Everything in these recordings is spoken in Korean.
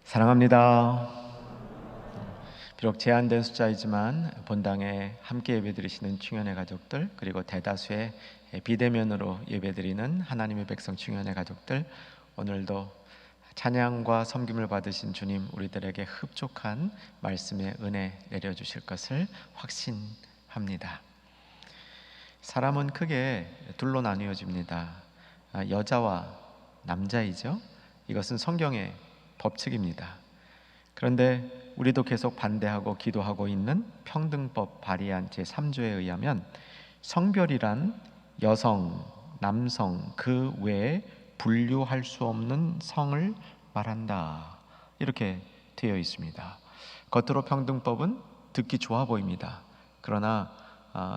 사랑합니다. 비록 제한된 숫자이지만 본당에 함께 예배드리시는 충현의 가족들, 그리고 대다수의 비대면으로 예배드리는 하나님의 백성 충현의 가족들, 오늘도 찬양과 섬김을 받으신 주님, 우리들에게 흡족한 말씀의 은혜 내려주실 것을 확신합니다. 사람은 크게 둘로 나뉘어집니다. 여자와 남자이죠. 이것은 성경의 법칙입니다. 그런데 우리도 계속 반대하고 기도하고 있는 평등법 발의안 제3조에 의하면 성별이란 여성, 남성 그 외에 분류할 수 없는 성을 말한다, 이렇게 되어 있습니다. 겉으로 평등법은 듣기 좋아 보입니다. 그러나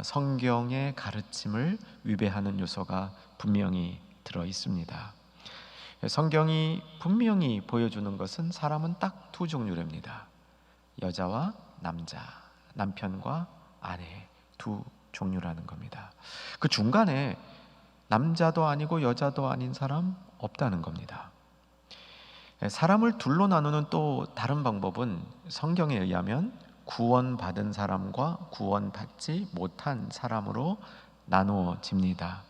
성경의 가르침을 위배하는 요소가 분명히 들어 있습니다. 성경이 분명히 보여주는 것은 사람은 딱 두 종류랍니다. 여자와 남자, 남편과 아내, 두 종류라는 겁니다. 그 중간에 남자도 아니고 여자도 아닌 사람 없다는 겁니다. 사람을 둘로 나누는 또 다른 방법은 성경에 의하면 구원받은 사람과 구원받지 못한 사람으로 나누어집니다.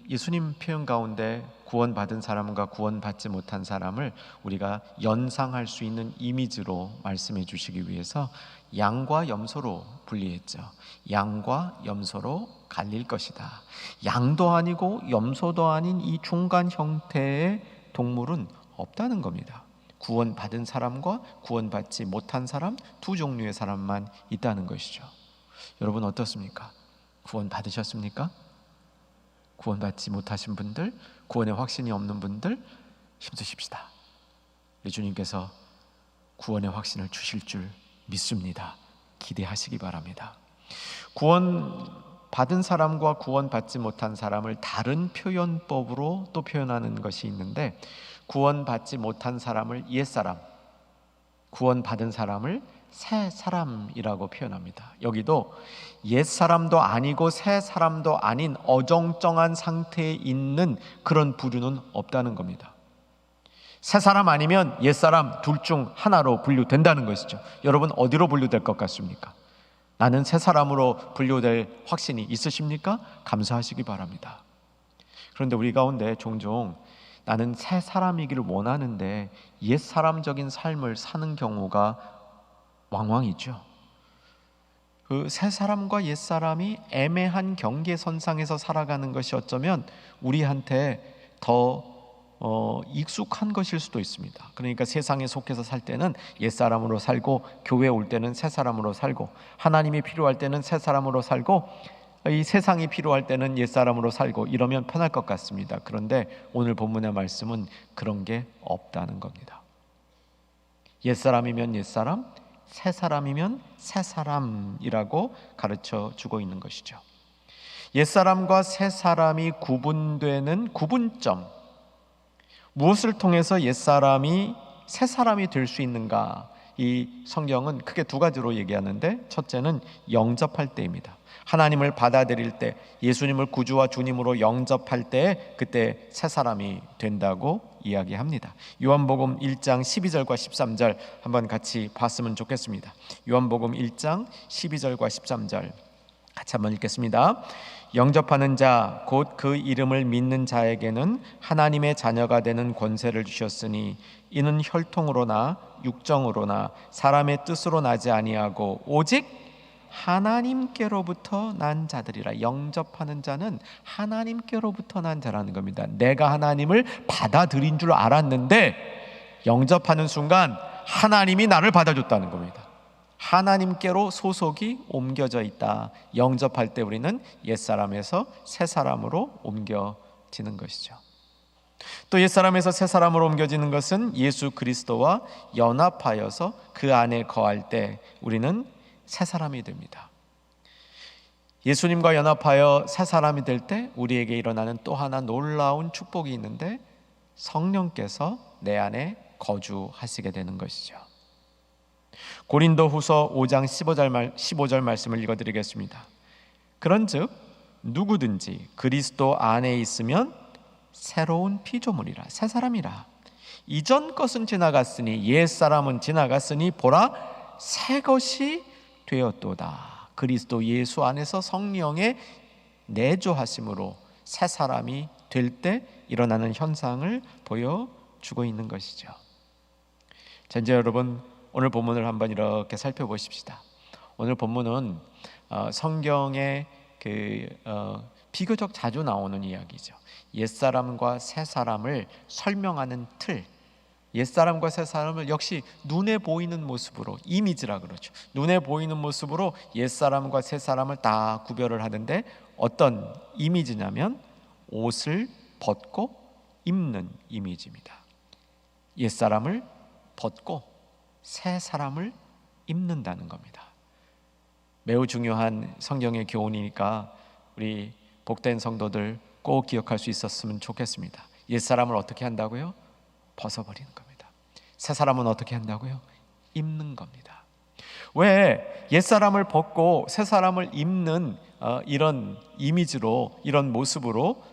예수님 표현 가운데 구원받은 사람과 구원받지 못한 사람을 우리가 연상할 수 있는 이미지로 말씀해 주시기 위해서 양과 염소로 분리했죠. 양과 염소로 갈릴 것이다. 양도 아니고 염소도 아닌 이 중간 형태의 동물은 없다는 겁니다. 구원받은 사람과 구원받지 못한 사람, 두 종류의 사람만 있다는 것이죠. 여러분 어떻습니까? 구원받으셨습니까? 구원받지 못하신 분들, 구원의 확신이 없는 분들 힘드십시다. 우리 주님께서 구원의 확신을 주실 줄 믿습니다. 기대하시기 바랍니다. 구원받은 사람과 구원받지 못한 사람을 다른 표현법으로 또 표현하는 것이 있는데, 구원받지 못한 사람을 옛사람, 구원받은 사람을 새 사람이라고 표현합니다. 여기도 옛사람도 아니고 새 사람도 아닌 어정쩡한 상태에 있는 그런 부류는 없다는 겁니다. 새 사람 아니면 옛사람 둘 중 하나로 분류된다는 것이죠. 여러분 어디로 분류될 것 같습니까? 나는 새 사람으로 분류될 확신이 있으십니까? 감사하시기 바랍니다. 그런데 우리 가운데 종종 나는 새 사람이기를 원하는데 옛사람적인 삶을 사는 경우가 왕왕이죠. 그 새 사람과 옛 사람이 애매한 경계선상에서 살아가는 것이 어쩌면 우리한테 더 익숙한 것일 수도 있습니다. 그러니까 세상에 속해서 살 때는 옛 사람으로 살고, 교회에 올 때는 새 사람으로 살고, 하나님이 필요할 때는 새 사람으로 살고, 이 세상이 필요할 때는 옛 사람으로 살고, 이러면 편할 것 같습니다. 그런데 오늘 본문의 말씀은 그런 게 없다는 겁니다. 옛 사람이면 옛 사람, 새 사람이면 새 사람이라고 가르쳐 주고 있는 것이죠. 옛 사람과 새 사람이 구분되는 구분점, 무엇을 통해서 옛 사람이 새 사람이 될 수 있는가? 이 성경은 크게 두 가지로 얘기하는데, 첫째는 영접할 때입니다. 하나님을 받아들일 때, 예수님을 구주와 주님으로 영접할 때, 그때 새 사람이 된다고 이야기합니다. 요한복음 1장 12절과 13절 한번 같이 봤으면 좋겠습니다. 요한복음 1장 12절과 13절 같이 한번 읽겠습니다. 영접하는 자, 곧 그 이름을 믿는 자에게는 하나님의 자녀가 되는 권세를 주셨으니 이는 혈통으로나 육정으로나 사람의 뜻으로 나지 아니하고 오직 하나님께로부터 난 자들이라. 영접하는 자는 하나님께로부터 난 자라는 겁니다. 내가 하나님을 받아들인 줄 알았는데 영접하는 순간 하나님이 나를 받아줬다는 겁니다. 하나님께로 소속이 옮겨져 있다. 영접할 때 우리는 옛사람에서 새사람으로 옮겨지는 것이죠. 또 옛사람에서 새사람으로 옮겨지는 것은 예수 그리스도와 연합하여서 그 안에 거할 때 우리는 새 사람이 됩니다. 예수님과 연합하여 새 사람이 될 때 우리에게 일어나는 또 하나 놀라운 축복이 있는데, 성령께서 내 안에 거주하시게 되는 것이죠. 고린도후서 5장 15절 말씀을 읽어드리겠습니다. 그런즉 누구든지 그리스도 안에 있으면 새로운 피조물이라, 새 사람이라. 이전 것은 지나갔으니 옛사람은 지나갔으니 보라 새 것이 되었도다. 그리스도 예수 안에서 성령의 내조하심으로 새 사람이 될 때 일어나는 현상을 보여주고 있는 것이죠. 자, 이제 여러분 오늘 본문을 한번 이렇게 살펴보십시다. 오늘 본문은 성경에 비교적 자주 나오는 이야기죠. 옛사람과 새사람을 설명하는 틀, 옛사람과 새사람을 역시 눈에 보이는 모습으로, 이미지라 그러죠. 눈에 보이는 모습으로 옛사람과 새사람을 다 구별을 하는데 어떤 이미지냐면 옷을 벗고 입는 이미지입니다. 옛사람을 벗고 새사람을 입는다는 겁니다. 매우 중요한 성경의 교훈이니까 우리 복된 성도들 꼭 기억할 수 있었으면 좋겠습니다. 옛사람을 어떻게 한다고요? 벗어버리는 겁니다. 새사람은 어떻게 한다고요? 입는 겁니다. 왜 옛사람을 벗고 새사람을 입는 이런 이미지로, 이런 모습으로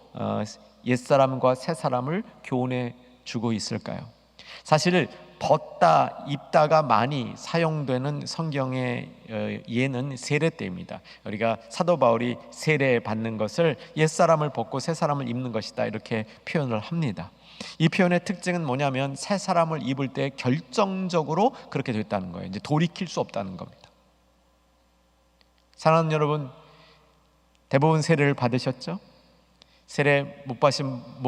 옛사람과 새사람을 교훈해 주고 있을까요? 사실 벗다, 입다가 많이 사용되는 성경의 예는 세례 때입니다. 우리가 사도 바울이 세례 받는 것을 옛사람을 벗고 새사람을 입는 것이다 이렇게 표현을 합니다. 이 표현의 특징은 뭐냐면 새 사람을 입을 때 결정적으로 그렇게 됐다는 거예요. 이제 돌이킬 수 없다는 겁니다. 사랑하는 여러분, 대부분 세례를 받으셨죠? 세례 못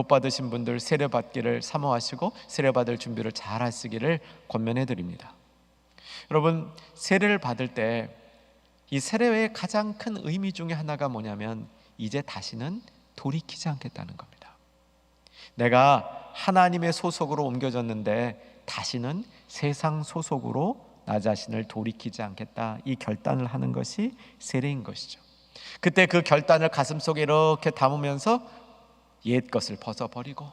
받으신 분들 세례 받기를 사모하시고 세례 받을 준비를 잘 하시기를 권면해 드립니다. 여러분, 세례를 받을 때 이 세례의 가장 큰 의미 중에 하나가 뭐냐면 이제 다시는 돌이키지 않겠다는 겁니다. 내가 하나님의 소속으로 옮겨졌는데 다시는 세상 소속으로 나 자신을 돌이키지 않겠다, 이 결단을 하는 것이 세례인 것이죠. 그때 그 결단을 가슴속에 이렇게 담으면서 옛 것을 벗어버리고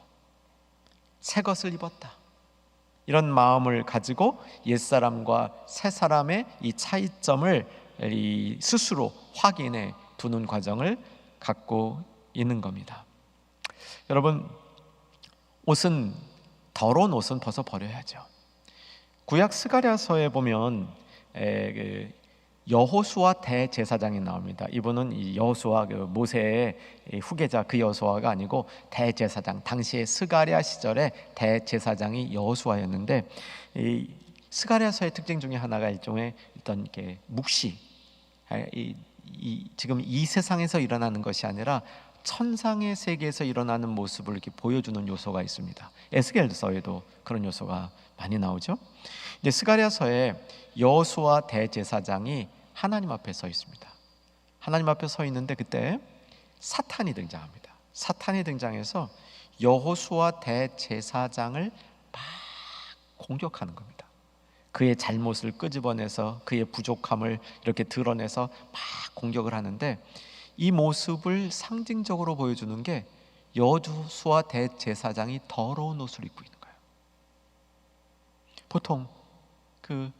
새 것을 입었다, 이런 마음을 가지고 옛사람과 새사람의 이 차이점을 스스로 확인해 두는 과정을 갖고 있는 겁니다. 여러분, 옷은, 더러운 옷은 벗어버려야죠. 구약 스가랴서에 보면 여호수아 대제사장이 나옵니다. 이분은 이 여호수아, 모세의 후계자 그 여호수아가 아니고 대제사장, 당시의 스가랴 시절의 대제사장이 여호수아였는데, 이 스가랴서의 특징 중에 하나가 일종의 어떤 이렇게 묵시, 지금 이 세상에서 일어나는 것이 아니라 천상의 세계에서 일어나는 모습을 이렇게 보여주는 요소가 있습니다. 에스겔서에도 그런 요소가 많이 나오죠. 이제 스가랴서에 여호수아 대제사장이 하나님 앞에 서 있습니다. 하나님 앞에 서 있는데 그때 사탄이 등장합니다. 사탄이 등장해서 여호수아 대제사장을 막 공격하는 겁니다. 그의 잘못을 끄집어내서 그의 부족함을 이렇게 드러내서 막 공격을 하는데, 이 모습을 상징적으로 보여주는 게 여호수아 대제사장이 더러운 옷을 입고 있는 거예요. 보통 그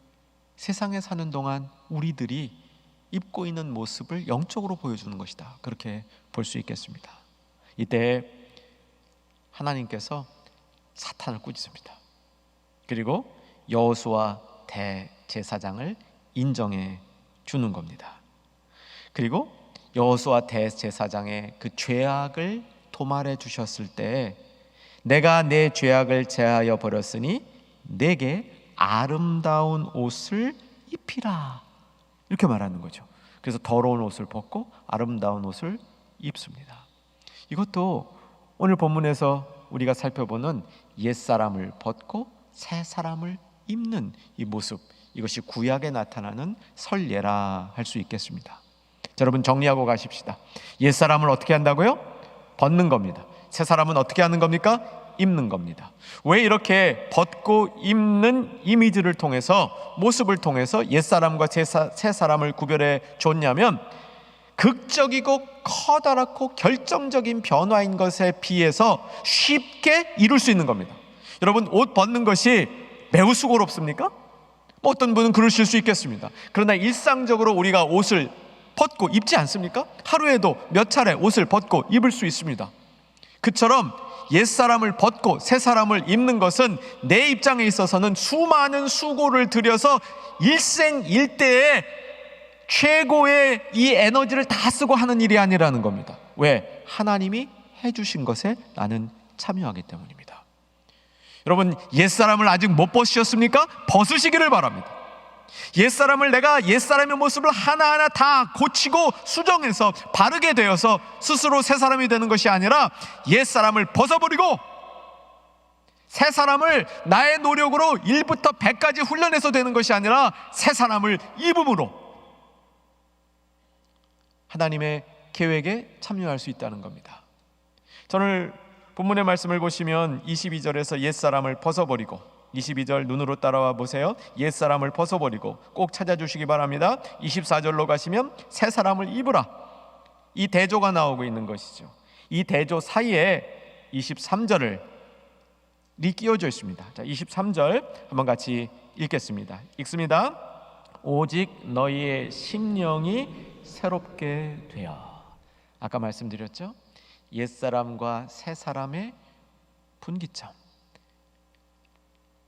세상에 사는 동안 우리들이 입고 있는 모습을 영적으로 보여주는 것이다, 그렇게 볼 수 있겠습니다. 이때 하나님께서 사탄을 꾸짖습니다. 그리고 여호수아 대제사장을 인정해 주는 겁니다. 그리고 여호수아 대제사장의 그 죄악을 도말해 주셨을 때, 내가 내 죄악을 제하여 버렸으니 내게 아름다운 옷을 입히라, 이렇게 말하는 거죠. 그래서 더러운 옷을 벗고 아름다운 옷을 입습니다. 이것도 오늘 본문에서 우리가 살펴보는 옛사람을 벗고 새사람을 입는 이 모습, 이것이 구약에 나타나는 설예라 할 수 있겠습니다. 자, 여러분 정리하고 가십시다. 옛사람을 어떻게 한다고요? 벗는 겁니다. 새사람은 어떻게 하는 겁니까? 입는 겁니다. 왜 이렇게 벗고 입는 이미지를 통해서, 모습을 통해서 옛사람과 새사람을 구별해 줬냐면, 극적이고 커다랗고 결정적인 변화인 것에 비해서 쉽게 이룰 수 있는 겁니다. 여러분, 옷 벗는 것이 매우 수고롭습니까? 어떤 분은 그러실 수 있겠습니다. 그러나 일상적으로 우리가 옷을 벗고 입지 않습니까? 하루에도 몇 차례 옷을 벗고 입을 수 있습니다. 그처럼 옛사람을 벗고 새사람을 입는 것은 내 입장에 있어서는 수많은 수고를 들여서 일생일대에 최고의 이 에너지를 다 쓰고 하는 일이 아니라는 겁니다. 왜? 하나님이 해주신 것에 나는 참여하기 때문입니다. 여러분, 옛사람을 아직 못 벗으셨습니까? 벗으시기를 바랍니다. 옛사람을 내가 옛사람의 모습을 하나하나 다 고치고 수정해서 바르게 되어서 스스로 새사람이 되는 것이 아니라 옛사람을 벗어버리고 새사람을 나의 노력으로 1부터 100까지 훈련해서 되는 것이 아니라 새사람을 입음으로 하나님의 계획에 참여할 수 있다는 겁니다. 저는 본문의 말씀을 보시면 22절에서 옛사람을 벗어버리고, 22절 눈으로 따라와 보세요. 옛사람을 벗어버리고 꼭 찾아주시기 바랍니다. 24절로 가시면 새사람을 입으라, 이 대조가 나오고 있는 것이죠. 이 대조 사이에 23절이 끼워져 있습니다. 자, 23절 한번 같이 읽겠습니다. 읽습니다. 오직 너희의 심령이 새롭게 되어. 아까 말씀드렸죠? 옛사람과 새사람의 분기점,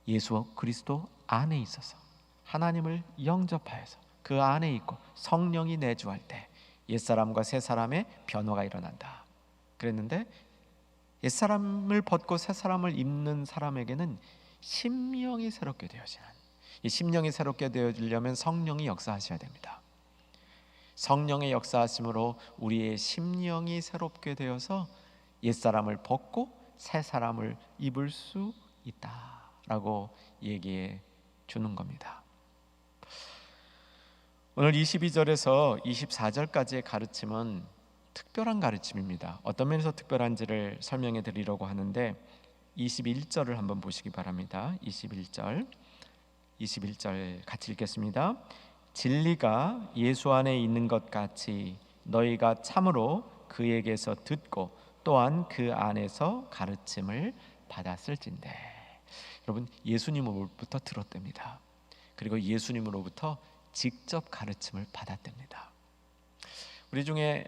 예수 그리스도 안에 있어서 하나님을 영접하여서 그 안에 있고 성령이 내주할 때 옛사람과 새사람의 변화가 일어난다 그랬는데, 옛사람을 벗고 새사람을 입는 사람에게는 심령이 새롭게 되어지는, 이 심령이 새롭게 되어지려면 성령이 역사하셔야 됩니다. 성령의 역사하심으로 우리의 심령이 새롭게 되어서 옛사람을 벗고 새사람을 입을 수 있다라고 얘기해 주는 겁니다. 오늘 22절에서 24절까지의 가르침은 특별한 가르침입니다. 어떤 면에서 특별한지를 설명해 드리려고 하는데 21절을 한번 보시기 바랍니다. 21절 같이 읽겠습니다. 진리가 예수 안에 있는 것 같이 너희가 참으로 그에게서 듣고 또한 그 안에서 가르침을 받았을진대. 여러분, 예수님으로부터 들었답니다. 그리고 예수님으로부터 직접 가르침을 받았답니다. 우리 중에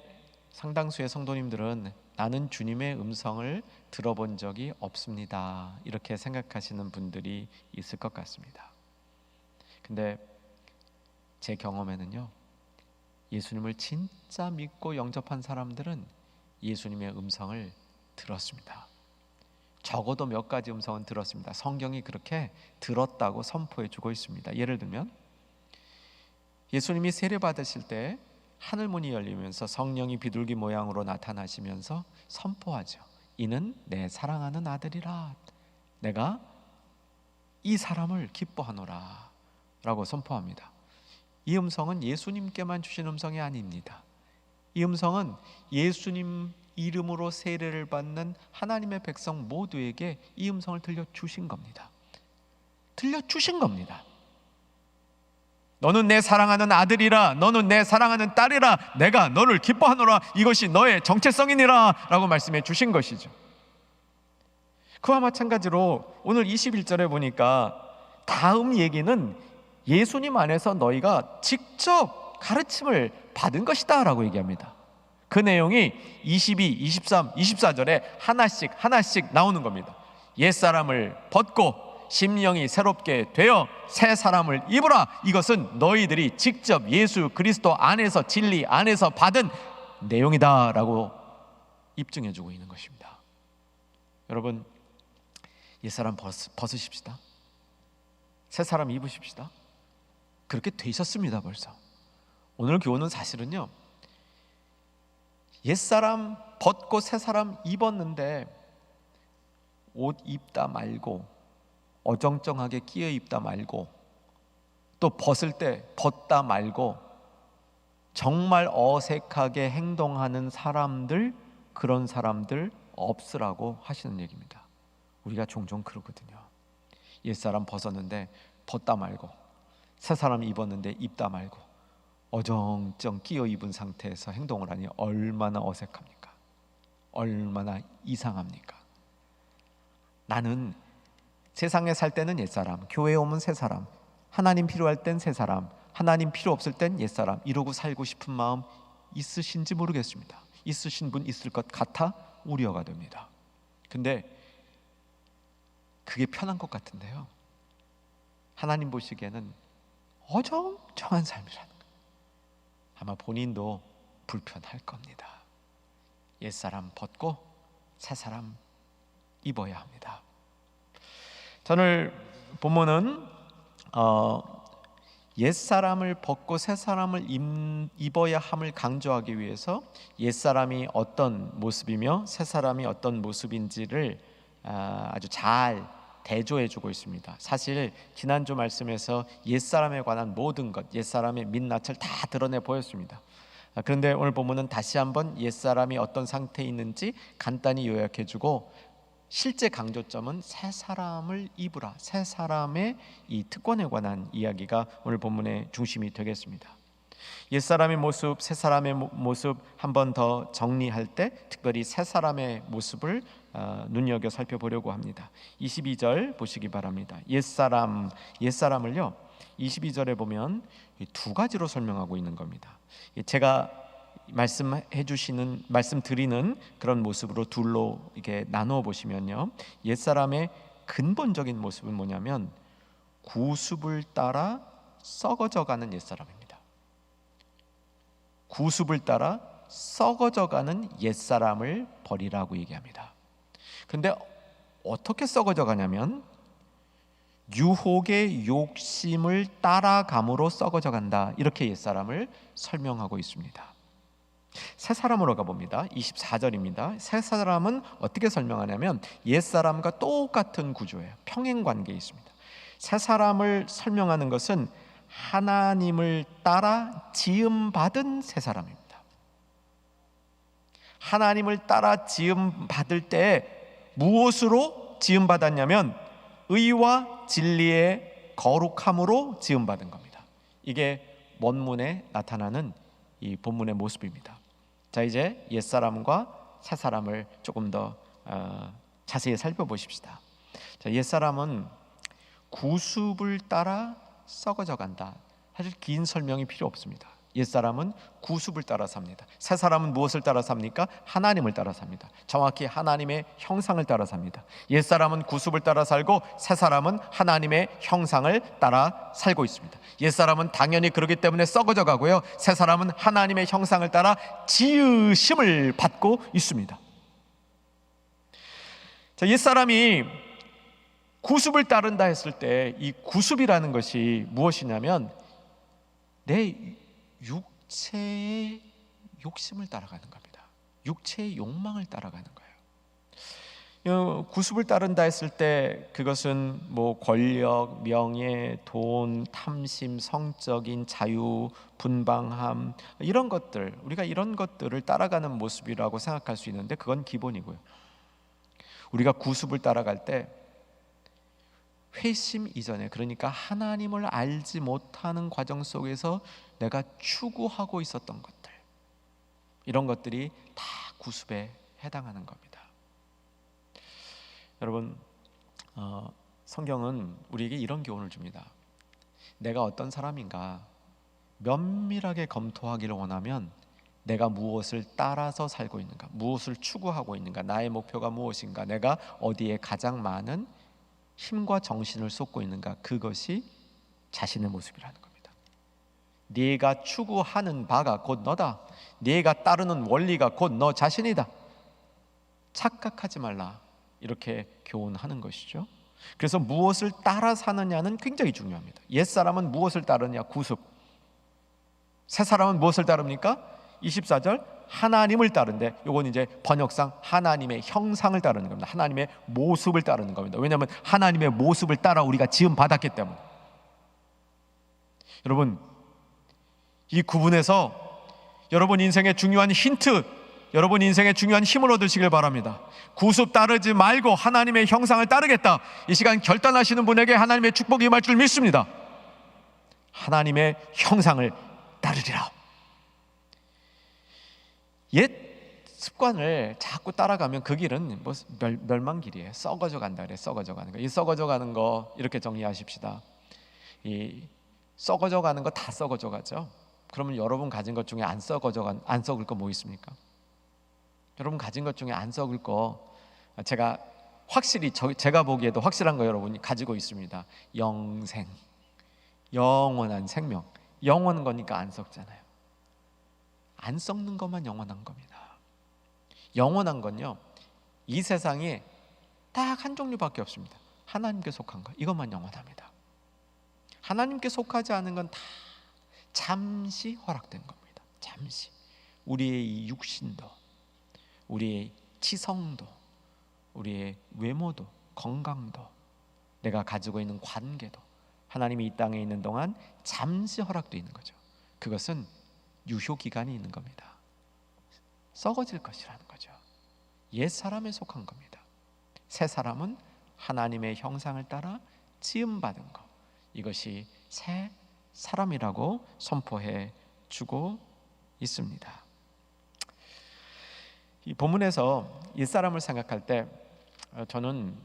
상당수의 성도님들은 나는 주님의 음성을 들어본 적이 없습니다, 이렇게 생각하시는 분들이 있을 것 같습니다. 근데 제 경험에는요, 예수님을 진짜 믿고 영접한 사람들은 예수님의 음성을 들었습니다. 적어도 몇 가지 음성은 들었습니다. 성경이 그렇게 들었다고 선포해 주고 있습니다. 예를 들면 예수님이 세례 받으실 때 하늘문이 열리면서 성령이 비둘기 모양으로 나타나시면서 선포하죠. 이는 내 사랑하는 아들이라, 내가 이 사람을 기뻐하노라 라고 선포합니다. 이 음성은 예수님께만 주신 음성이 아닙니다. 이 음성은 예수님 이름으로 세례를 받는 하나님의 백성 모두에게 이 음성을 들려주신 겁니다. 들려주신 겁니다. 너는 내 사랑하는 아들이라, 너는 내 사랑하는 딸이라, 내가 너를 기뻐하노라, 이것이 너의 정체성이니라 라고 말씀해 주신 것이죠. 그와 마찬가지로 오늘 21절에 보니까 다음 얘기는 예수님 안에서 너희가 직접 가르침을 받은 것이다 라고 얘기합니다. 그 내용이 22, 23, 24절에 하나씩 나오는 겁니다. 옛사람을 벗고 심령이 새롭게 되어 새 사람을 입으라, 이것은 너희들이 직접 예수 그리스도 안에서, 진리 안에서 받은 내용이다 라고 입증해 주고 있는 것입니다. 여러분, 옛사람 벗으십시다. 새 사람 입으십시다. 그렇게 되셨습니다. 벌써 오늘 교훈은 사실은요, 옛사람 벗고 새사람 입었는데 옷 입다 말고 어정쩡하게 끼어 입다 말고 또 벗을 때 벗다 말고 정말 어색하게 행동하는 사람들, 그런 사람들 없으라고 하시는 얘기입니다. 우리가 종종 그러거든요. 옛사람 벗었는데 벗다 말고, 새사람 입었는데 입다 말고 어정쩡 끼어 입은 상태에서 행동을 하니 얼마나 어색합니까? 얼마나 이상합니까? 나는 세상에 살 때는 옛사람, 교회에 오면 새사람, 하나님 필요할 땐 새사람, 하나님 필요 없을 땐 옛사람, 이러고 살고 싶은 마음 있으신지 모르겠습니다. 있으신 분 있을 것 같아 우려가 됩니다. 근데 그게 편한 것 같은데요, 하나님 보시기에는 어정쩡한 삶이라는 거예요. 아마 본인도 불편할 겁니다. 옛사람 벗고 새사람 입어야 합니다. 오늘 본문은 옛사람을 벗고 새사람을 입어야 함을 강조하기 위해서 옛사람이 어떤 모습이며 새사람이 어떤 모습인지를 아주 잘 대조해주고 있습니다. 사실 지난주 말씀에서 옛사람에 관한 모든 것, 옛사람의 민낯을 다 드러내 보였습니다. 그런데 오늘 본문은 다시 한번 옛사람이 어떤 상태에 있는지 간단히 요약해주고, 실제 강조점은 새 사람을 입으라, 새 사람의 이 특권에 관한 이야기가 오늘 본문의 중심이 되겠습니다. 옛사람의 모습, 새 사람의 모습 한 번 더 정리할 때 특별히 새 사람의 모습을 눈여겨 살펴보려고 합니다. 22절 보시기 바랍니다. 옛사람을요 22절에 보면 두 가지로 설명하고 있는 겁니다. 제가 말씀드리는 그런 모습으로 둘로 이렇게 나누어 보시면요, 옛사람의 근본적인 모습은 뭐냐면 구습을 따라 썩어져가는 옛사람입니다. 구습을 따라 썩어져가는 옛사람을 버리라고 얘기합니다. 그런데 어떻게 썩어져가냐면 유혹의 욕심을 따라감으로 썩어져간다, 이렇게 옛사람을 설명하고 있습니다. 새 사람으로 가봅니다. 24절입니다. 새 사람은 어떻게 설명하냐면 옛사람과 똑같은 구조예요. 평행관계에 있습니다. 새 사람을 설명하는 것은 하나님을 따라 지음받은 새 사람입니다. 하나님을 따라 지음받을 때 무엇으로 지음받았냐면 의와 진리의 거룩함으로 지음받은 겁니다. 이게 원문에 나타나는 이 본문의 모습입니다. 자, 이제 옛사람과 새사람을 조금 더 자세히 살펴보십시다. 자, 옛사람은 구습을 따라 썩어져 간다. 사실 긴 설명이 필요 없습니다. 옛사람은 구습을 따라 삽니다. 새사람은 무엇을 따라 삽니까? 하나님을 따라 삽니다. 정확히 하나님의 형상을 따라 삽니다. 옛사람은 구습을 따라 살고 새사람은 하나님의 형상을 따라 살고 있습니다. 옛사람은 당연히 그렇기 때문에 썩어져 가고요, 새사람은 하나님의 형상을 따라 지으심을 받고 있습니다. 자, 옛사람이 구습을 따른다 했을 때 이 구습이라는 것이 무엇이냐면 내 육체의 욕심을 따라가는 겁니다. 육체의 욕망을 따라가는 거예요. 구습을 따른다 했을 때 그것은 뭐 권력, 명예, 돈, 탐심, 성적인 자유, 분방함, 이런 것들, 우리가 이런 것들을 따라가는 모습이라고 생각할 수 있는데 그건 기본이고요. 우리가 구습을 따라갈 때 회심 이전에, 그러니까 하나님을 알지 못하는 과정 속에서 내가 추구하고 있었던 것들, 이런 것들이 다 구습에 해당하는 겁니다. 여러분, 성경은 우리에게 이런 교훈을 줍니다. 내가 어떤 사람인가 면밀하게 검토하기를 원하면 내가 무엇을 따라서 살고 있는가, 무엇을 추구하고 있는가, 나의 목표가 무엇인가, 내가 어디에 가장 많은 힘과 정신을 쏟고 있는가, 그것이 자신의 모습이라는 겁니다. 네가 추구하는 바가 곧 너다. 네가 따르는 원리가 곧 너 자신이다. 착각하지 말라, 이렇게 교훈하는 것이죠. 그래서 무엇을 따라 사느냐는 굉장히 중요합니다. 옛사람은 무엇을 따르냐? 구습. 새사람은 무엇을 따릅니까? 24절 하나님을 따른데, 요건 이제 번역상 하나님의 형상을 따르는 겁니다. 하나님의 모습을 따르는 겁니다. 왜냐하면 하나님의 모습을 따라 우리가 지음 받았기 때문에. 여러분, 이 구분에서 여러분 인생의 중요한 힌트, 여러분 인생의 중요한 힘을 얻으시길 바랍니다. 구습 따르지 말고 하나님의 형상을 따르겠다, 이 시간 결단하시는 분에게 하나님의 축복이 임할 줄 믿습니다. 하나님의 형상을 따르리라. 옛 습관을 자꾸 따라가면 그 길은 뭐 멸망길이에요. 썩어져 간다 그래. 썩어져 가는 거. 이 썩어져 가는 거 이렇게 정리하십시다. 이 썩어져 가는 거 다 썩어져 가죠. 그러면 여러분 가진 것 중에 안 썩을 거 뭐 있습니까? 여러분 가진 것 중에 안 썩을 거 제가 확실히 제가 보기에도 확실한 거 여러분이 가지고 있습니다. 영생, 영원한 생명. 영원한 거니까 안 썩잖아요. 안 썩는 것만 영원한 겁니다. 영원한 건요, 이 세상에 딱 한 종류밖에 없습니다. 하나님께 속한 것, 이것만 영원합니다. 하나님께 속하지 않은 건 다 잠시 허락된 겁니다. 잠시. 우리의 이 육신도, 우리의 치성도, 우리의 외모도, 건강도, 내가 가지고 있는 관계도 하나님이 이 땅에 있는 동안 잠시 허락되어 있는 거죠. 그것은 유효기간이 있는 겁니다. 썩어질 것이라는 거죠. 옛 사람에 속한 겁니다. 새 사람은 하나님의 형상을 따라 지음받은 것, 이것이 새 사람이라고 선포해 주고 있습니다. 이 본문에서 옛사람을 생각할 때 저는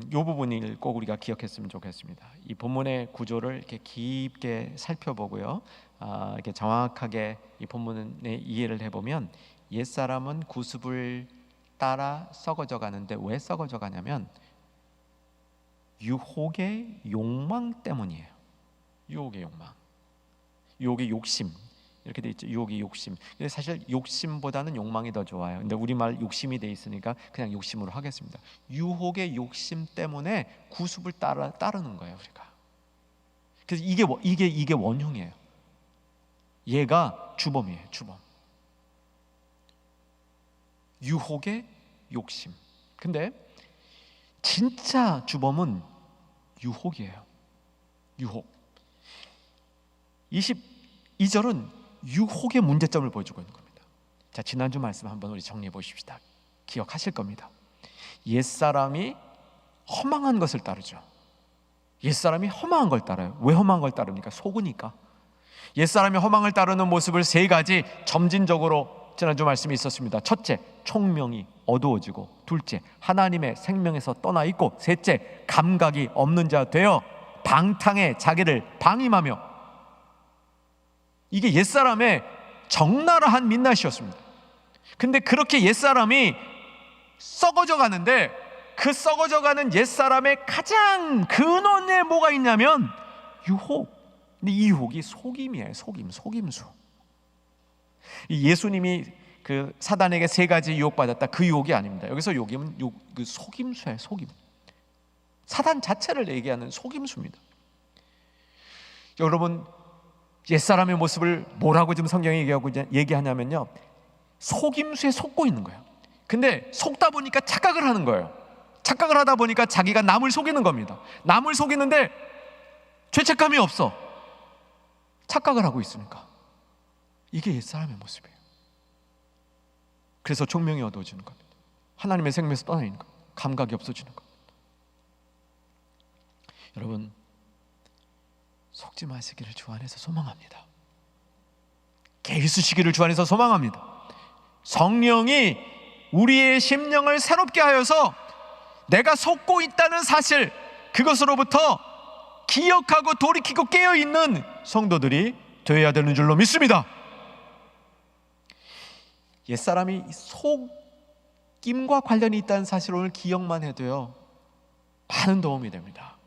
이 부분을 꼭 우리가 기억했으면 좋겠습니다. 이 본문의 구조를 이렇게 깊게 살펴보고요, 이렇게 정확하게 이 본문의 이해를 해보면 옛사람은 구습을 따라 썩어져 가는데 왜 썩어져 가냐면 유혹의 욕망 때문이에요. 유혹의 욕망, 유혹의 욕심, 이렇게 돼 있죠. 유혹의 욕심. 근데 사실 욕심보다는 욕망이 더 좋아요. 근데 우리말 욕심이 돼 있으니까 그냥 욕심으로 하겠습니다. 유혹의 욕심 때문에 구습을 따르는 거예요, 우리가. 그래서 이게 원흉이에요. 얘가 주범이에요, 주범. 유혹의 욕심. 근데 진짜 주범은 유혹이에요. 유혹. 22절은 유혹의 문제점을 보여주고 있는 겁니다. 자, 지난주 말씀 한번 우리 정리해 보십시다. 기억하실 겁니다. 옛사람이 허망한 것을 따르죠. 옛사람이 허망한 걸 따라요. 왜 허망한 걸 따릅니까? 속으니까. 옛사람이 허망을 따르는 모습을 세 가지 점진적으로 지난주 말씀이 있었습니다. 첫째, 총명이 어두워지고, 둘째, 하나님의 생명에서 떠나 있고, 셋째, 감각이 없는 자 되어 방탕에 자기를 방임하며. 이게 옛사람의 적나라한 민낯이었습니다. 근데 그렇게 옛사람이 썩어져 가는데 그 썩어져 가는 옛사람의 가장 근원에 뭐가 있냐면 유혹. 근데 이 유혹이 속임이에요. 속임수. 예수님이 그 사단에게 세 가지 유혹받았다, 그 유혹이 아닙니다. 여기서 유혹은 그 속임수예요. 속임. 사단 자체를 얘기하는 속임수입니다. 여러분, 옛사람의 모습을 뭐라고 지금 성경이 얘기하냐면요, 속임수에 속고 있는 거예요. 근데 속다 보니까 착각을 하는 거예요. 착각을 하다 보니까 자기가 남을 속이는 겁니다. 남을 속이는데 죄책감이 없어. 착각을 하고 있으니까. 이게 옛사람의 모습이에요. 그래서 총명이 어두워지는 겁니다. 하나님의 생명에서 떠나 있는 겁니다. 감각이 없어지는 겁니다. 여러분, 속지 마시기를 주 안에서 소망합니다. 개의수시기를 주 안에서 소망합니다. 성령이 우리의 심령을 새롭게 하여서 내가 속고 있다는 사실, 그것으로부터 기억하고 돌이키고 깨어있는 성도들이 되어야 되는 줄로 믿습니다. 옛사람이 속임과 관련이 있다는 사실을 오늘 기억만 해도요, 많은 도움이 됩니다.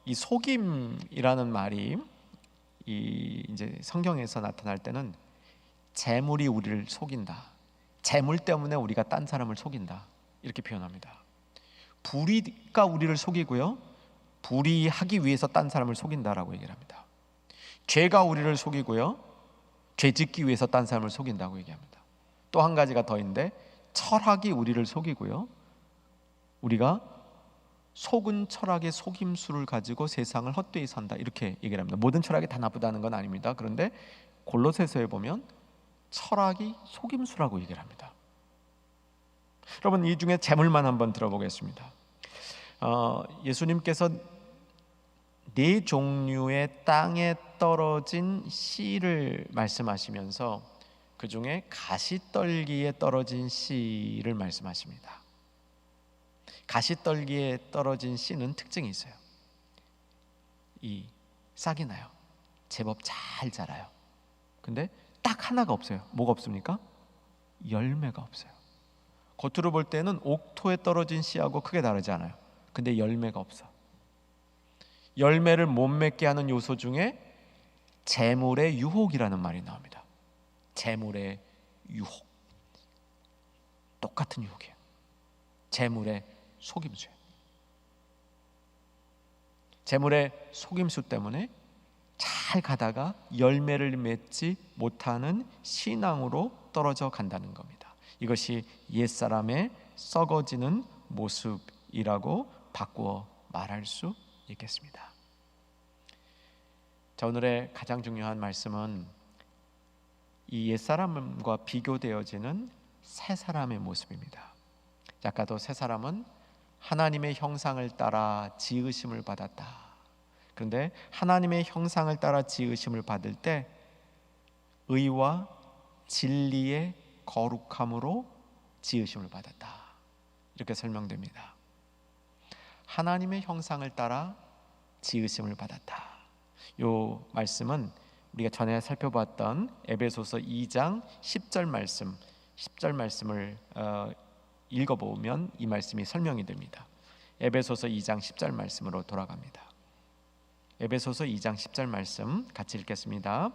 이 속임이라는 말이 이제 성경에서 나타날 때는 재물이 우리를 속인다, 재물 때문에 우리가 딴 사람을 속인다, 이렇게 표현합니다. 불의가 우리를 속이고요, 불의하기 위해서 딴 사람을 속인다라고 얘기를 합니다. 죄가 우리를 속이고요, 죄 짓기 위해서 딴 사람을 속인다고 얘기합니다. 또 한 가지가 더 있는데, 철학이 우리를 속이고요, 우리가 속은 철학의 속임수를 가지고 세상을 헛되이 산다, 이렇게 얘기를 합니다. 모든 철학이 다 나쁘다는 건 아닙니다. 그런데 골로새서에 보면 철학이 속임수라고 얘기를 합니다. 여러분, 이 중에 재물만 한번 들어보겠습니다. 예수님께서 네 종류의 땅에 떨어진 씨를 말씀하시면서 그 중에 가시떨기에 떨어진 씨를 말씀하십니다. 가시떨기에 떨어진 씨는 특징이 있어요. 이 싹이 나요. 제법 잘 자라요. 근데 딱 하나가 없어요. 뭐가 없습니까? 열매가 없어요. 겉으로 볼 때는 옥토에 떨어진 씨하고 크게 다르지 않아요. 근데 열매가 없어. 열매를 못 맺게 하는 요소 중에 재물의 유혹이라는 말이 나옵니다. 재물의 유혹. 똑같은 유혹이에요. 재물의 속임수예요. 재물의 속임수 때문에 잘 가다가 열매를 맺지 못하는 신앙으로 떨어져 간다는 겁니다. 이것이 옛사람의 썩어지는 모습이라고 바꾸어 말할 수 있겠습니다. 자, 오늘의 가장 중요한 말씀은 이 옛사람과 비교되어지는 새 사람의 모습입니다. 아까도 새 사람은 하나님의 형상을 따라 지으심을 받았다. 그런데 하나님의 형상을 따라 지으심을 받을 때 의와 진리의 거룩함으로 지으심을 받았다. 이렇게 설명됩니다. 하나님의 형상을 따라 지으심을 받았다. 이 말씀은 우리가 전에 살펴봤던 에베소서 2장 10절 말씀, 10절 말씀을 읽어보면 이 말씀이 설명이 됩니다. 에베소서 2장 10절 말씀으로 돌아갑니다. 에베소서 2장 10절 말씀 같이 읽겠습니다.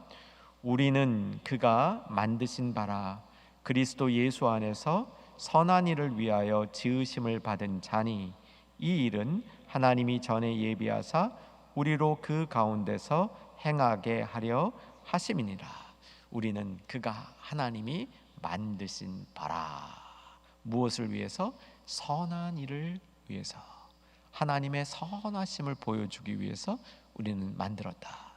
우리는 그가 만드신 바라 그리스도 예수 안에서 선한 일을 위하여 지으심을 받은 자니 이 일은 하나님이 전에 예비하사 우리로 그 가운데서 행하게 하려 하심이니라. 우리는 그가 하나님이 만드신 바라. 무엇을 위해서? 선한 일을 위해서. 하나님의 선하심을 보여주기 위해서 우리는 만들었다.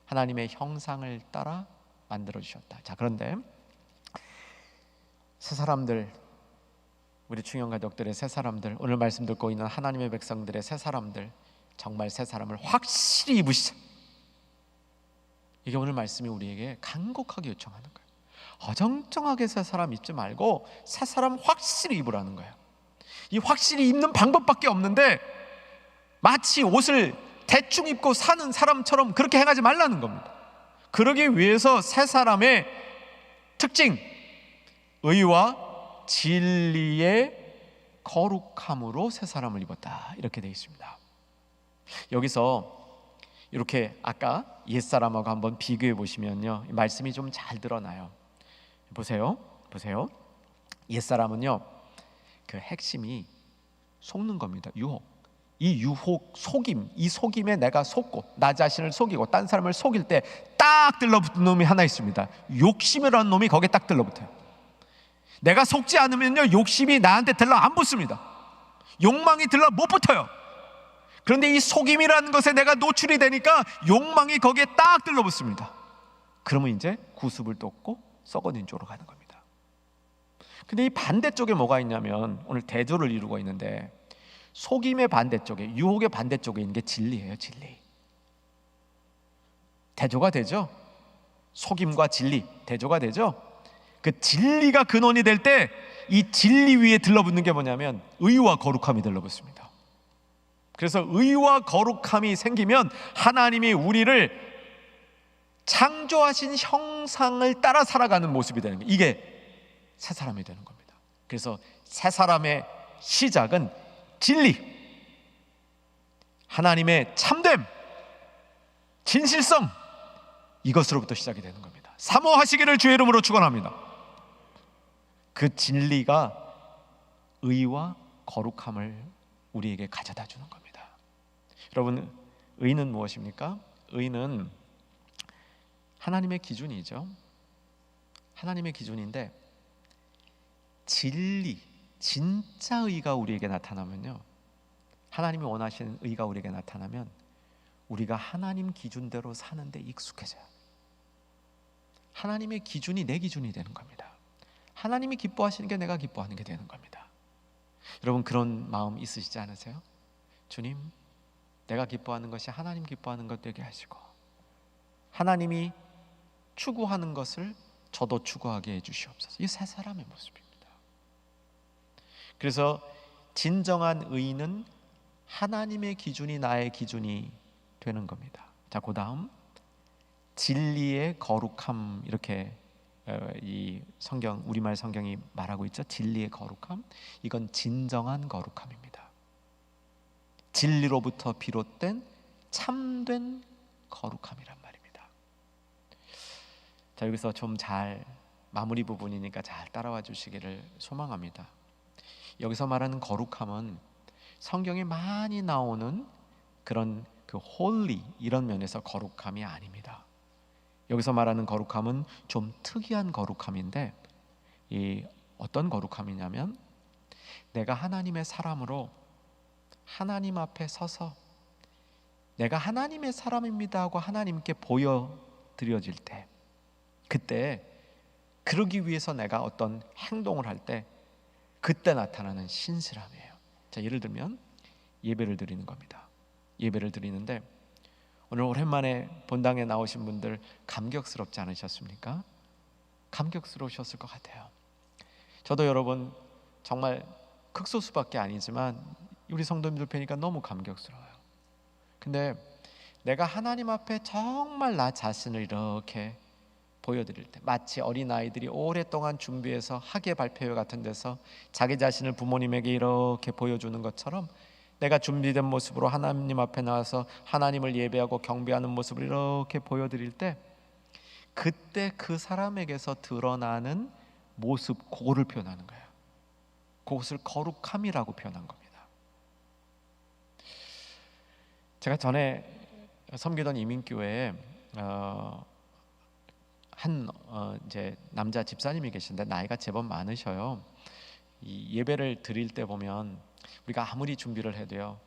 하나님의 형상을 따라 만들어 주셨다. 자, 그런데 새 사람들, 우리 충영 가족들의 새 사람들, 오늘 말씀 듣고 있는 하나님의 백성들의 새 사람들, 정말 새 사람을 확실히 입으시자. 이게 오늘 말씀이 우리에게 간곡하게 요청하는 거예요. 어정쩡하게 새 사람 입지 말고 새 사람 확실히 입으라는 거예요. 이 확실히 입는 방법밖에 없는데 마치 옷을 대충 입고 사는 사람처럼 그렇게 행하지 말라는 겁니다. 그러기 위해서 새 사람의 특징, 의와 진리의 거룩함으로 새 사람을 입었다. 이렇게 되어 있습니다. 여기서 이렇게 아까 옛사람하고 한번 비교해 보시면요, 말씀이 좀 잘 드러나요. 보세요. 옛사람은요, 그 핵심이 속는 겁니다. 유혹. 이 유혹, 속임, 이 속임에 내가 속고 나 자신을 속이고 딴 사람을 속일 때 딱 들러붙는 놈이 하나 있습니다. 욕심이라는 놈이 거기에 딱 들러붙어요. 내가 속지 않으면요, 욕심이 나한테 들러 안 붙습니다. 욕망이 들러 못 붙어요. 그런데 이 속임이라는 것에 내가 노출이 되니까 욕망이 거기에 딱 들러붙습니다. 그러면 이제 구습을 돋고 썩어진 쪽으로 가는 겁니다. 근데 이 반대쪽에 뭐가 있냐면 오늘 대조를 이루고 있는데 속임의 반대쪽에, 유혹의 반대쪽에 있는 게 진리예요. 진리. 대조가 되죠. 속임과 진리 대조가 되죠. 그 진리가 근원이 될 때 이 진리 위에 들러붙는 게 뭐냐면 의와 거룩함이 들러붙습니다. 그래서 의와 거룩함이 생기면 하나님이 우리를 창조하신 형상을 따라 살아가는 모습이 되는 거예요. 이게 새 사람이 되는 겁니다. 그래서 새 사람의 시작은 진리, 하나님의 참됨, 진실성, 이것으로부터 시작이 되는 겁니다. 사모하시기를 주의 이름으로 축원합니다. 그 진리가 의와 거룩함을 우리에게 가져다 주는 겁니다. 여러분, 의는 무엇입니까? 의는 하나님의 기준이죠. 하나님의 기준인데 진리, 진짜 의가 우리에게 나타나면요, 하나님이 원하시는 의가 우리에게 나타나면 우리가 하나님 기준대로 사는데 익숙해져요. 하나님의 기준이 내 기준이 되는 겁니다. 하나님이 기뻐하시는 게 내가 기뻐하는 게 되는 겁니다. 여러분, 그런 마음 있으시지 않으세요? 주님, 내가 기뻐하는 것이 하나님 기뻐하는 것 되게 하시고 하나님이 추구하는 것을 저도 추구하게 해주시옵소서. 이게 새 사람의 모습입니다. 그래서 진정한 의는 하나님의 기준이 나의 기준이 되는 겁니다. 자, 그 다음 진리의 거룩함, 이렇게 이 성경, 우리말 성경이 말하고 있죠. 진리의 거룩함. 이건 진정한 거룩함입니다. 진리로부터 비롯된 참된 거룩함이란 말입니다. 자, 여기서 좀 잘 마무리 부분이니까 잘 따라와 주시기를 소망합니다. 여기서 말하는 거룩함은 성경에 많이 나오는 그런 그 holy 이런 면에서 거룩함이 아닙니다. 여기서 말하는 거룩함은 좀 특이한 거룩함인데, 이 어떤 거룩함이냐면 내가 하나님의 사람으로 하나님 앞에 서서 내가 하나님의 사람입니다 하고 하나님께 보여드려질 때, 그때 그러기 위해서 내가 어떤 행동을 할 때 그때 나타나는 신실함이에요. 자, 예를 들면 예배를 드리는 겁니다. 예배를 드리는데 오늘 오랜만에 본당에 나오신 분들 감격스럽지 않으셨습니까? 감격스러우셨을 것 같아요. 저도 여러분 정말 극소수밖에 아니지만 우리 성도님들 뵈니까 너무 감격스러워요. 근데 내가 하나님 앞에 정말 나 자신을 이렇게 보여드릴 때, 마치 어린아이들이 오랫동안 준비해서 학예 발표회 같은 데서 자기 자신을 부모님에게 이렇게 보여주는 것처럼 내가 준비된 모습으로 하나님 앞에 나와서 하나님을 예배하고 경배하는 모습을 이렇게 보여드릴 때, 그때 그 사람에게서 드러나는 모습, 그거를 표현하는 거예요. 그것을 거룩함이라고 표현한 겁니다. 제가 전에 섬기던 이민교회에 한 이제 남자 집사님이 계신데 나이가 제법 많으셔요. 이 예배를 드릴 때 보면 우리가 아무리 준비를 해도요,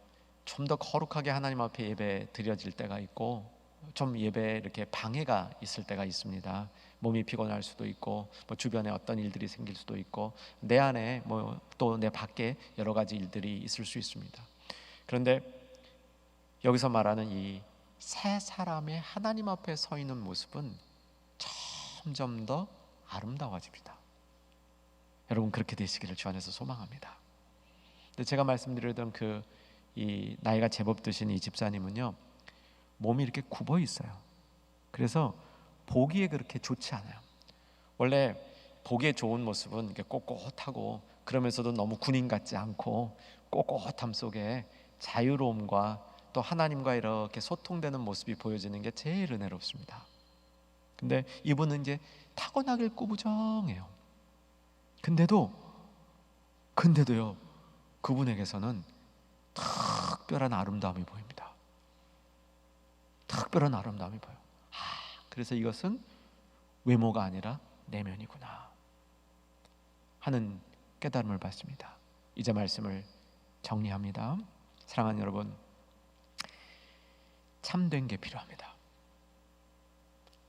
좀 더 거룩하게 하나님 앞에 예배 드려질 때가 있고, 좀 예배에 이렇게 방해가 있을 때가 있습니다. 몸이 피곤할 수도 있고, 뭐 주변에 어떤 일들이 생길 수도 있고, 내 안에 뭐 또 내 밖에 여러 가지 일들이 있을 수 있습니다. 그런데 여기서 말하는 이 새 사람의 하나님 앞에 서 있는 모습은 점점 더 아름다워집니다. 여러분 그렇게 되시기를 주 안에서 소망합니다. 근데 제가 말씀드리던 이 나이가 제법 드신 이 집사님은요, 몸이 이렇게 굽어 있어요. 그래서 보기에 그렇게 좋지 않아요. 원래 보기에 좋은 모습은 이렇게 꼿꼿하고 그러면서도 너무 군인 같지 않고 꼿꼿함 속에 자유로움과 또 하나님과 이렇게 소통되는 모습이 보여지는 게 제일 은혜롭습니다. 근데 이분은 이제 타고나길 꾸부정해요. 근데도요, 그분에게서는 특별한 아름다움이 보입니다. 특별한 아름다움이 보여요. 그래서 이것은 외모가 아니라 내면이구나 하는 깨달음을 받습니다. 이제 말씀을 정리합니다. 사랑하는 여러분, 참된 게 필요합니다.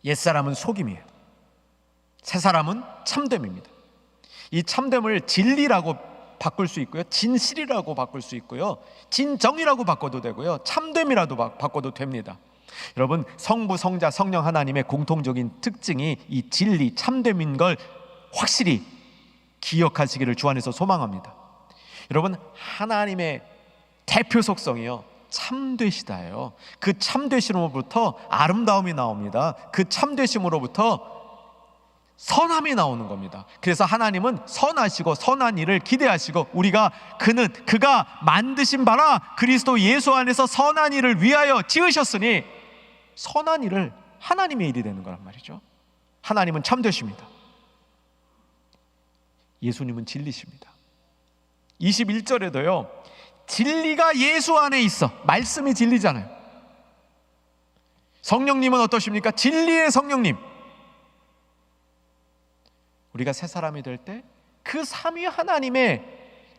옛사람은 속임이에요. 새사람은 참됨입니다. 이 참됨을 진리라고 바꿀 수 있고요, 진실이라고 바꿀 수 있고요, 진정이라고 바꿔도 되고요, 참됨이라도 바꿔도 됩니다. 여러분, 성부, 성자, 성령 하나님의 공통적인 특징이 이 진리, 참됨인 걸 확실히 기억하시기를 주 안에서 소망합니다. 여러분, 하나님의 대표 속성이요, 참되시다예요. 그 참되심으로부터 아름다움이 나옵니다. 그 참되심으로부터 선함이 나오는 겁니다. 그래서 하나님은 선하시고 선한 일을 기대하시고, 우리가 그가 만드신 바라 그리스도 예수 안에서 선한 일을 위하여 지으셨으니 선한 일을 하나님의 일이 되는 거란 말이죠. 하나님은 참되십니다. 예수님은 진리십니다. 21절에도요, 진리가 예수 안에 있어. 말씀이 진리잖아요. 성령님은 어떠십니까? 진리의 성령님. 우리가 새 사람이 될 때 그 삼위 하나님의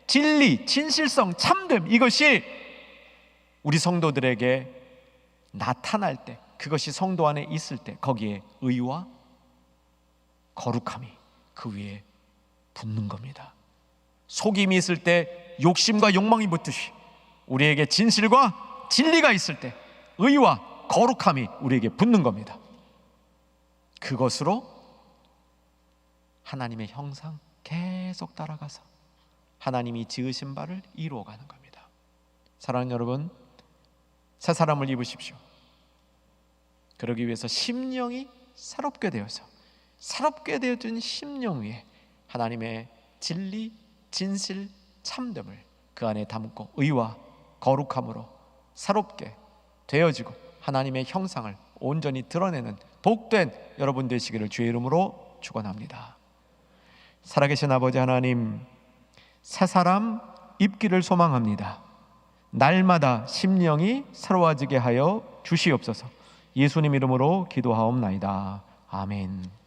진리, 진실성, 참됨, 이것이 우리 성도들에게 나타날 때, 그것이 성도 안에 있을 때 거기에 의와 거룩함이 그 위에 붙는 겁니다. 속임이 있을 때 욕심과 욕망이 붙듯이 우리에게 진실과 진리가 있을 때 의와 거룩함이 우리에게 붙는 겁니다. 그것으로 하나님의 형상 계속 따라가서 하나님이 지으신 바를 이루어가는 겁니다. 사랑하는 여러분, 새 사람을 입으십시오. 그러기 위해서 심령이 새롭게 되어서 새롭게 되어진 심령 위에 하나님의 진리, 진실, 참됨을 그 안에 담고 의와 거룩함으로 새롭게 되어지고 하나님의 형상을 온전히 드러내는 복된 여러분 되시기를 주의 이름으로 축원합니다. 살아계신 아버지 하나님, 새 사람 입기를 소망합니다. 날마다 심령이 새로워지게 하여 주시옵소서. 예수님 이름으로 기도하옵나이다. 아멘.